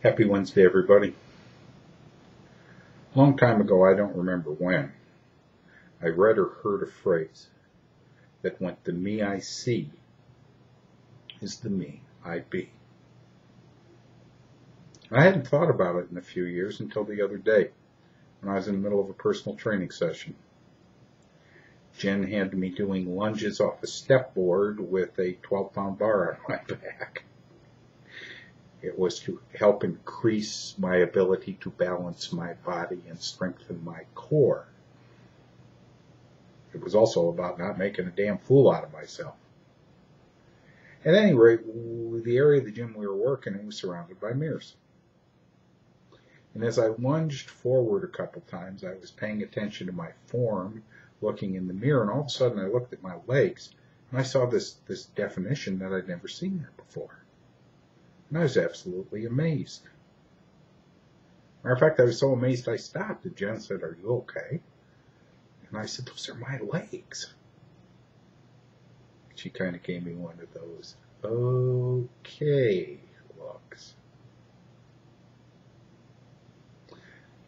Happy Wednesday, everybody. A long time ago, I don't remember when, I read or heard a phrase that went, "The me I see is the me I be." I hadn't thought about it in a few years until the other day when I was in the middle of a personal training session. Jen had me doing lunges off a step board with a 12-pound bar on my back. It was to help increase my ability to balance my body and strengthen my core. It was also about not making a damn fool out of myself. At any rate, the area of the gym we were working in was surrounded by mirrors. And as I lunged forward a couple times, I was paying attention to my form, looking in the mirror, and all of a sudden I looked at my legs, and I saw this definition that I'd never seen there before. And I was absolutely amazed. Matter of fact, I was so amazed I stopped, and Jen said, "Are you okay?" And I said, "Those are my legs." She kind of gave me one of those okay looks.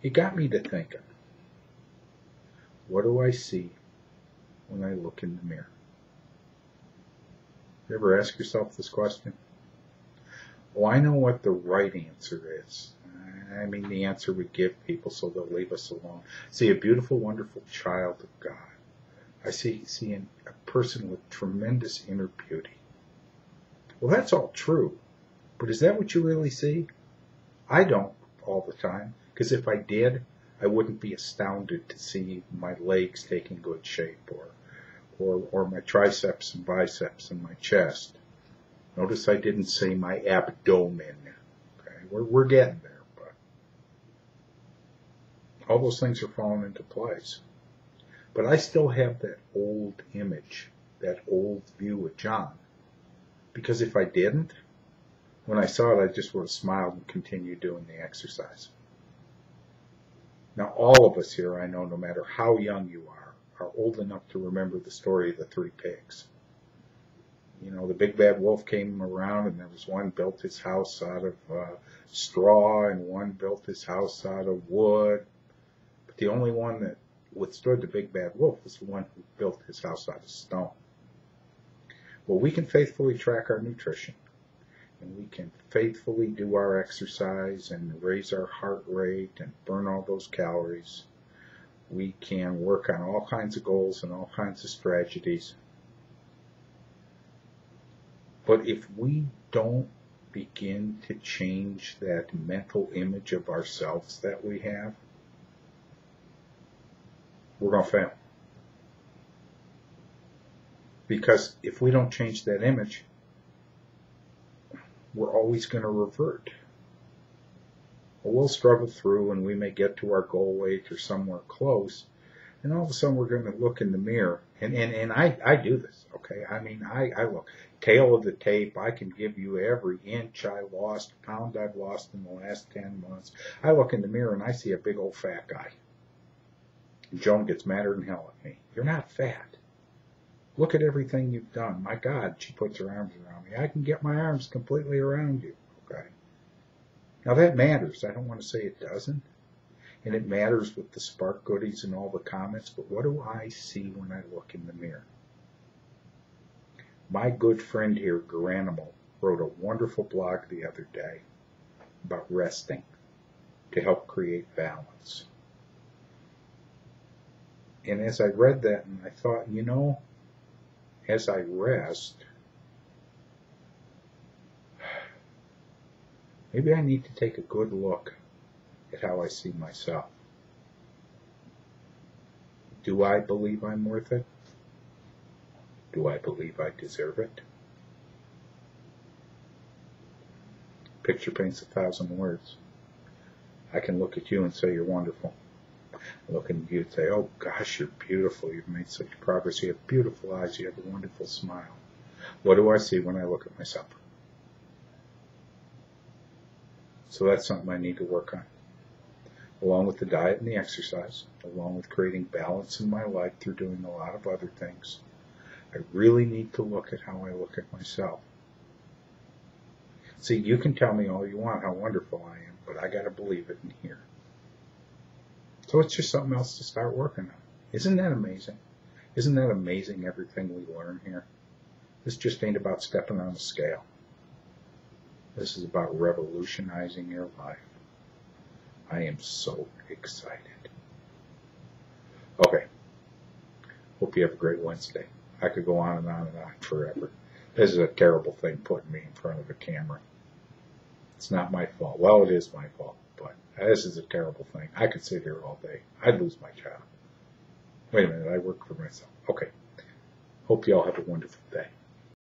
It got me to thinking, what do I see when I look in the mirror? You ever ask yourself this question? Well, I know what the right answer is. I mean, the answer we give people so they'll leave us alone. See a beautiful, wonderful child of God. I see a person with tremendous inner beauty. Well, that's all true, but is that what you really see? I don't all the time, because if I did, I wouldn't be astounded to see my legs taking good shape, or my triceps and biceps and my chest. Notice I didn't say my abdomen. Okay, we're getting there, but all those things are falling into place. But I still have that old image, that old view of John. Because if I didn't, when I saw it, I just would have smiled and continued doing the exercise. Now, all of us here, I know, no matter how young you are old enough to remember the story of the three pigs. You know, the big bad wolf came around, and there was one built his house out of straw, and one built his house out of wood. But the only one that withstood the big bad wolf was the one who built his house out of stone. Well, we can faithfully track our nutrition, and we can faithfully do our exercise and raise our heart rate and burn all those calories. We can work on all kinds of goals and all kinds of strategies. But if we don't begin to change that mental image of ourselves that we have, we're going to fail. Because if we don't change that image, we're always going to revert. Well, we'll struggle through, and we may get to our goal weight or somewhere close, and all of a sudden we're going to look in the mirror, and I do this, okay? I mean, I look, tail of the tape, I can give you every inch I lost, pound I've lost in the last 10 months. I look in the mirror and I see a big old fat guy. And Joan gets madder than hell at me. You're not fat. Look at everything you've done. My God, she puts her arms around me. I can get my arms completely around you, okay? Now that matters. I don't want to say it doesn't. And it matters with the Spark goodies and all the comments, but what do I see when I look in the mirror? My good friend here, Garanimal, wrote a wonderful blog the other day about resting to help create balance. And as I read that, and I thought, you know, as I rest, maybe I need to take a good look at how I see myself. Do I believe I'm worth it? Do I believe I deserve it? Picture paints 1,000 words. I can look at you and say you're wonderful. Look at you and say, oh gosh, you're beautiful. You've made such progress. You have beautiful eyes. You have a wonderful smile. What do I see when I look at myself? So that's something I need to work on. Along with the diet and the exercise, along with creating balance in my life through doing a lot of other things, I really need to look at how I look at myself. See, you can tell me all you want how wonderful I am, but I got to believe it in here. So it's just something else to start working on. Isn't that amazing? Isn't that amazing, everything we learn here? This just ain't about stepping on a scale. This is about revolutionizing your life. I am so excited. Okay. Hope you have a great Wednesday. I could go on and on and on forever. This is a terrible thing, putting me in front of a camera. It's not my fault. Well, it is my fault, but this is a terrible thing. I could sit here all day. I'd lose my job. Wait a minute, I work for myself. Okay. Hope you all have a wonderful day.